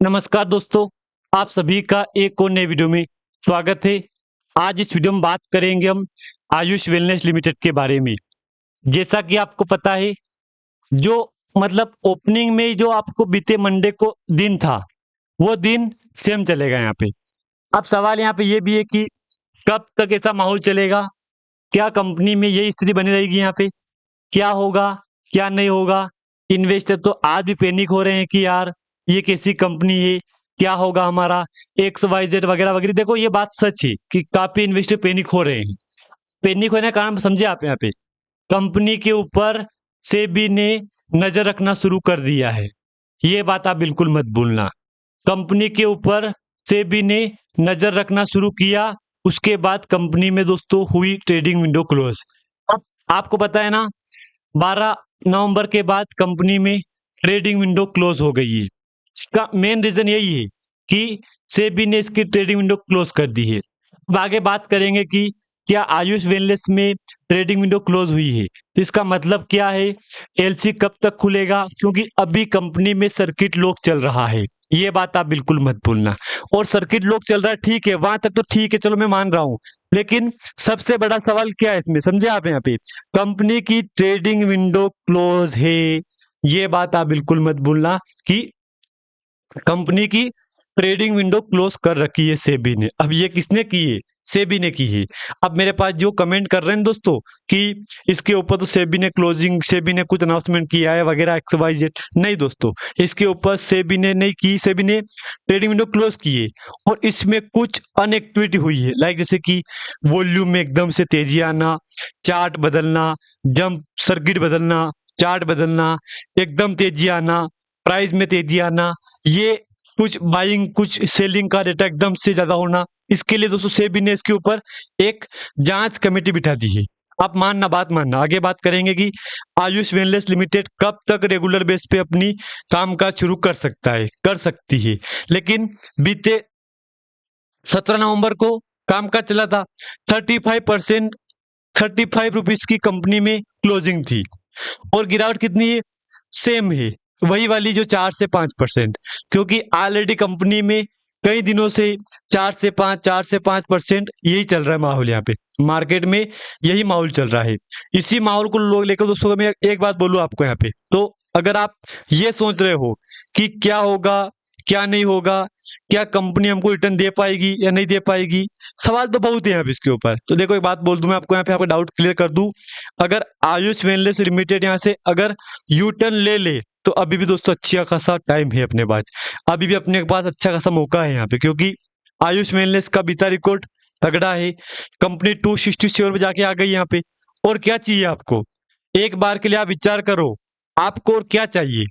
नमस्कार दोस्तों, आप सभी का एक और नए वीडियो में स्वागत है। आज इस वीडियो में बात करेंगे हम आयुष वेलनेस लिमिटेड के बारे में। जैसा कि आपको पता है, जो ओपनिंग में जो आपको बीते मंडे को दिन था, वो दिन सेम चलेगा यहाँ पे। अब सवाल यहाँ पे ये भी है कि कब तक ऐसा माहौल चलेगा? क्या कंपनी में यही स्थिति बनी रहेगी यहाँ पे? क्या होगा, क्या नहीं होगा? इन्वेस्टर तो आज भी पैनिक हो रहे हैं कि यार ये कैसी कंपनी है, क्या होगा हमारा, एक्स वाई जेड वगैरह वगैरह। देखो, ये बात सच है कि काफी इन्वेस्टर पैनिक हो रहे हैं। पैनिक होने का कारण समझे आप यहाँ पे? कंपनी के ऊपर सेबी ने नजर रखना शुरू कर दिया है। ये बात आप बिल्कुल मत भूलना। कंपनी के ऊपर सेबी ने नजर रखना शुरू किया, उसके बाद कंपनी में दोस्तों हुई ट्रेडिंग विंडो क्लोज। अब आपको पता है ना, 12 नवंबर के बाद कंपनी में ट्रेडिंग विंडो क्लोज हो गई है। इसका मेन रीजन यही है कि सेबी ने इसकी ट्रेडिंग विंडो क्लोज कर दी है। अब आगे बात करेंगे कि क्या आयुष वेलनेस में ट्रेडिंग विंडो क्लोज हुई है, तो इसका मतलब क्या है, एलसी कब तक खुलेगा, क्योंकि अभी कंपनी में सर्किट लॉक चल रहा है। ये बात आप बिल्कुल मत भूलना। और सर्किट लॉक चल रहा है, ठीक है, वहां तक तो ठीक है, चलो मैं मान रहा हूं। लेकिन सबसे बड़ा सवाल क्या है इसमें, समझे आप? यहाँ पे कंपनी की ट्रेडिंग विंडो क्लोज है। ये बात आप बिल्कुल मत भूलना कि कंपनी की ट्रेडिंग विंडो क्लोज कर रखी है सेबी ने। अब ये किसने की है? सेबी ने की है। अब मेरे पास जो कमेंट कर रहे हैं दोस्तों कि इसके ऊपर तो सेबी ने कुछ अनाउंसमेंट किया है वगैरह एक्स वाई जेड, नहीं दोस्तों, इसके ऊपर सेबी ने नहीं की। सेबी ने ट्रेडिंग विंडो क्लोज की है और इसमें कुछ अनएक्टिविटी हुई है, लाइक जैसे कि वॉल्यूम में एकदम से तेजी आना, चार्ट बदलना, जंप सर्किट बदलना, चार्ट बदलना, एकदम तेजी आना, प्राइस में तेजी आना, ये कुछ बाइंग कुछ सेलिंग का डेटा एकदम से ज्यादा होना। इसके लिए दोस्तों सेबी ने इसके ऊपर एक जांच कमेटी बिठा दी है। आप मानना, बात मानना। आगे बात करेंगे कि आयुष वेलनेस लिमिटेड कब तक रेगुलर बेस पे अपनी कामकाज शुरू कर सकता है, कर सकती है। लेकिन बीते 17 नवंबर को कामकाज चला था। 35% 35 रुपीज की कंपनी में क्लोजिंग थी और गिरावट कितनी है? सेम है, वही वाली जो 4 से 5%। क्योंकि ऑलरेडी कंपनी में कई दिनों से 4 से 5 यही चल रहा है माहौल। यहाँ पे मार्केट में यही माहौल चल रहा है। इसी माहौल को लोग लेकर दोस्तों, मैं एक बात बोलूं आपको यहाँ पे, तो अगर आप ये सोच रहे हो कि क्या होगा क्या नहीं होगा, क्या कंपनी हमको रिटर्न दे पाएगी या नहीं दे पाएगी, सवाल तो बहुत है यहाँ पे इसके ऊपर। तो देखो, एक बात बोल दूं मैं आपको, यहाँ पे आपका डाउट क्लियर कर दूं। अगर आयुष वेलनेस लिमिटेड यहाँ से अगर यू टर्न ले ले तो अभी भी दोस्तों अच्छा खासा टाइम है अपने पास, अभी भी अपने पास अच्छा खासा मौका है यहाँ पे। क्योंकि आयुष वेलनेस का बीता रिकॉर्ड तगड़ा है। कंपनी 267 पे जाके आ गई यहाँ पे। और क्या चाहिए आपको? एक बार के लिए आप विचार करो, आपको और क्या चाहिए?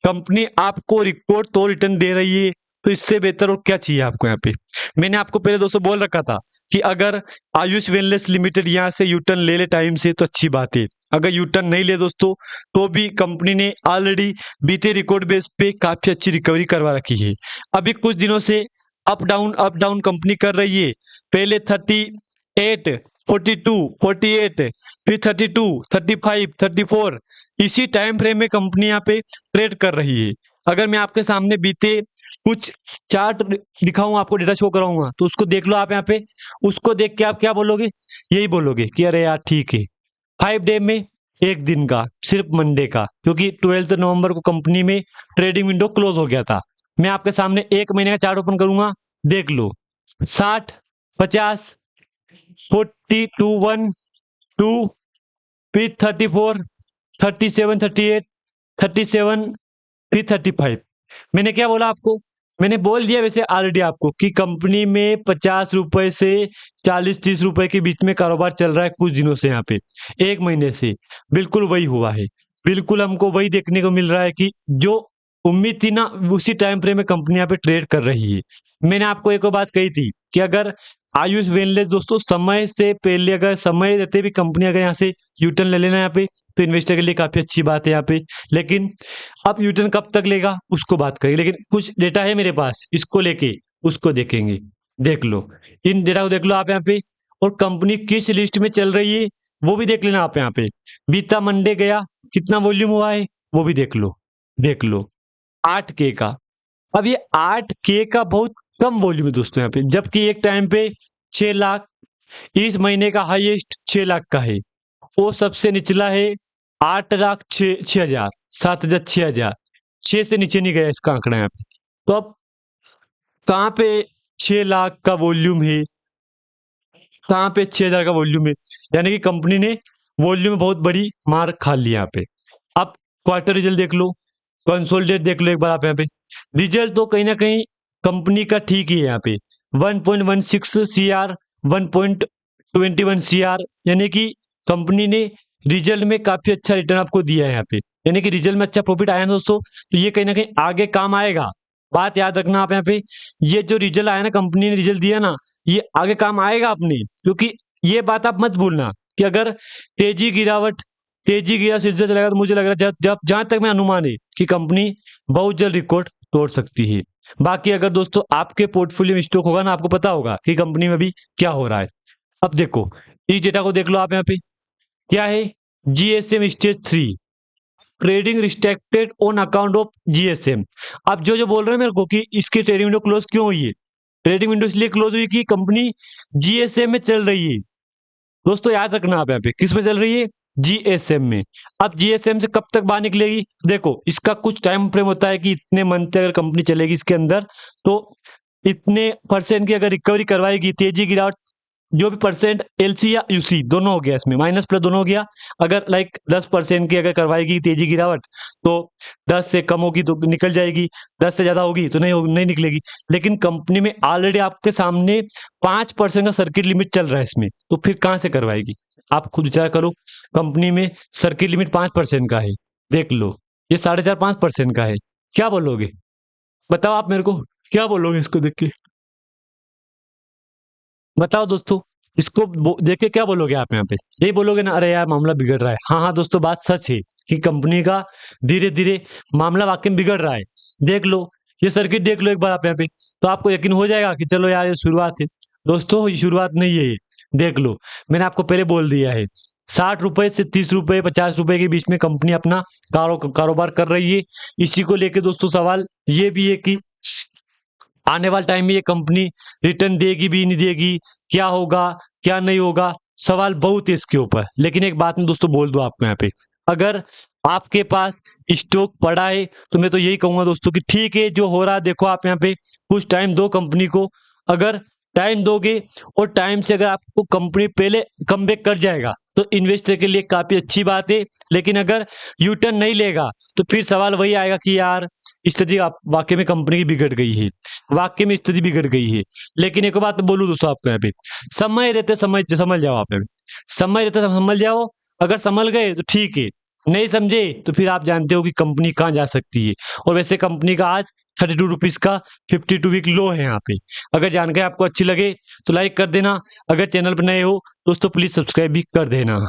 कंपनी आपको रिकॉर्ड तो रिटर्न दे रही है, तो इससे बेहतर और क्या चाहिए आपको? यहाँ पे मैंने आपको पहले दोस्तों बोल रखा था कि अगर आयुष वेलनेस लिमिटेड यहाँ से यू टर्न ले ले टाइम से तो अच्छी बात है। अगर यू टर्न नहीं ले दोस्तों, तो भी कंपनी ने ऑलरेडी बीते रिकॉर्ड बेस पे काफी अच्छी रिकवरी करवा रखी है। अभी कुछ दिनों से अप डाउन कंपनी कर रही है। पहले 38, 42, 48, फिर 32, 35, 34, इसी टाइम फ्रेम में कंपनी यहाँ पे ट्रेड कर रही है। अगर मैं आपके सामने बीते कुछ चार्ट दिखाऊं, आपको डेटा शो कराऊंगा, तो उसको देख लो आप यहाँ पे। उसको देख के आप क्या बोलोगे? यही बोलोगे कि अरे यार ठीक है। 5 डे में एक दिन का, सिर्फ मंडे का, क्योंकि 12 नवंबर को कंपनी में ट्रेडिंग विंडो क्लोज हो गया था। मैं आपके सामने एक महीने का चार्ट ओपन करूंगा, देख लो। 60, 50, 42, 1, 2, फिर 34, 37, 38, 37, फिर 35। मैंने क्या बोला आपको? मैंने बोल दिया वैसे ऑलरेडी आपको कि कंपनी में 50 रुपए से 40-30 रुपए के बीच में कारोबार चल रहा है कुछ दिनों से। यहाँ पे एक महीने से बिल्कुल वही हुआ है। बिल्कुल हमको वही देखने को मिल रहा है कि जो उम्मीद थी ना, उसी टाइम फ्रेम में कंपनी यहाँ पे ट्रेड कर रही है। मैंने आपको एक और बात कही थी कि अगर आयुष वेलनेस दोस्तों समय से पहले, अगर समय रहते भी कंपनी अगर यहाँ से यूटर्न ले लेना यहाँ पे, तो इन्वेस्टर के लिए काफी अच्छी बात है यहाँ पे। लेकिन अब यूटर्न कब तक लेगा उसको बात करेंगे। लेकिन कुछ डेटा है मेरे पास, इसको लेके उसको देखेंगे। देख लो, इन डेटा को देख लो आप यहाँ पे। और कंपनी किस लिस्ट में चल रही है वो भी देख लेना आप यहाँ पे। बीता मंडे गया, कितना वॉल्यूम हुआ है वो भी देख लो। देख लो, 8K का, अब ये 8K का बहुत कम वॉल्यूम है दोस्तों यहाँ पे, जबकि एक टाइम पे 6 लाख, इस महीने का हाईएस्ट 6 लाख का है, वो सबसे निचला है 8 लाख 6 हजार, 7 हजार, 6 हजार, 6 से नीचे नहीं गया इसका आंकड़ा यहाँ पे। तो अब कहाँ पे 6 लाख का वॉल्यूम है, कहाँ पे 6 हजार का वॉल्यूम है, यानी कि कंपनी ने वॉल्यूम में बहुत बड़ी मार खा ली यहाँ पे। अब क्वार्टर रिजल्ट देख लो, कंसोलिडेट देख लो एक बार आप यहाँ पे। रिजल्ट तो कहीं ना कहीं कंपनी का ठीक ही है यहाँ पे, 1.16 CR, 1.21 CR, यानी कि कंपनी ने रिजल्ट में काफी अच्छा रिटर्न आपको दिया है यहाँ पे, यानी कि रिजल्ट में अच्छा प्रॉफिट आया ना दोस्तों, तो ये कहीं ना कहीं आगे काम आएगा। बात याद रखना आप यहाँ पे, ये जो रिजल्ट आया ना, कंपनी ने रिजल्ट दिया ना, ये आगे काम आएगा अपने, क्योंकि ये बात आप मत भूलना कि अगर तेजी गिरा सिलसिला चलेगा, तो मुझे लग रहा है जब जब जहां तक मैं अनुमान है कि कंपनी बहुत जल्द रिकॉर्ड तोड़ सकती है। बाकी अगर दोस्तों आपके पोर्टफोलियो में स्टॉक होगा ना, आपको पता होगा कि कंपनी में भी क्या हो रहा है। अब देखो इस डेटा को देख लो आप यहाँ पे, क्या है, GSM stage 3, trading restricted on account of GSM। अब जो जो बोल रहे हैं मेरे को कि इसकी ट्रेडिंग विंडो क्लोज क्यों हुई है, ट्रेडिंग विंडो इसलिए क्लोज हुई कि कंपनी GSM में चल रही है। दोस्तों याद रखना आप यहाँ पे किस में चल रही है, GSM में। अब GSM से कब तक बाहर निकलेगी, देखो इसका कुछ टाइम फ्रेम होता है कि इतने मंथ अगर कंपनी चलेगी इसके अंदर, तो इतने परसेंट की अगर रिकवरी करवाएगी, तेजी गिरावट जो भी परसेंट LC या UC दोनों हो गया, इसमें माइनस प्लस दोनों हो गया। अगर लाइक 10% की अगर करवाएगी तेजी गिरावट, तो 10 से कम होगी तो निकल जाएगी, 10 से ज्यादा होगी तो नहीं निकलेगी। लेकिन कंपनी में ऑलरेडी आपके सामने 5% का सर्किट लिमिट चल रहा है इसमें, तो फिर कहां से करवाएगी, आप खुद विचार करो। कंपनी में सर्किट लिमिट 5% का है, देख लो ये 4.5-5% का है, क्या बोलोगे, बताओ आप मेरे को, क्या बोलोगे इसको देख के, बताओ दोस्तों। इसको देख के क्या बोलोगे आप यहाँ पे, यही बोलोगे ना, अरे यार मामला बिगड़ रहा है। हाँ हाँ दोस्तों, बात सच है कि कंपनी का धीरे धीरे मामला वाकई में बिगड़ रहा है। देख लो ये सर्किट, देख लो एक बार आप यहाँ पे, तो आपको यकीन हो जाएगा कि चलो यार ये शुरुआत है। दोस्तों ये शुरुआत नहीं है, ये देख लो, मैंने आपको पहले बोल दिया है, 60 रुपए से 30 रुपए 50 रुपए के बीच में कंपनी अपना कारोबार कर रही है। इसी को लेके दोस्तों सवाल ये भी है कि आने वाले टाइम में ये कंपनी रिटर्न देगी भी नहीं देगी, क्या होगा क्या नहीं होगा, सवाल बहुत है इसके ऊपर। लेकिन एक बात मैं दोस्तों बोल दूं आपको यहाँ पे, अगर आपके पास स्टॉक पड़ा है तो मैं तो यही कहूंगा दोस्तों कि ठीक है जो हो रहा है, देखो आप यहाँ पे कुछ टाइम दो कंपनी को, अगर टाइम दोगे और टाइम से अगर आपको कंपनी पहले कमबैक कर जाएगा तो इन्वेस्टर के लिए काफी अच्छी बात है। लेकिन अगर यू टर्न नहीं लेगा तो फिर सवाल वही आएगा कि यार स्थिति वाकई में कंपनी की बिगड़ गई है, वाकई में स्थिति बिगड़ गई है। लेकिन एक बात बोलूं दोस्तों आपको यहाँ पे, समय रहते समझ जाओ आप यहाँ पे, समय रहते समझ जाओ, अगर समझ गए तो ठीक है, नहीं समझे तो फिर आप जानते हो कि कंपनी कहाँ जा सकती है। और वैसे कंपनी का आज 32 रुपीज का 52 वीक लो है यहाँ पे। अगर जानकारी आपको अच्छी लगे तो लाइक कर देना, अगर चैनल पर नए हो दोस्तों प्लीज सब्सक्राइब भी कर देना।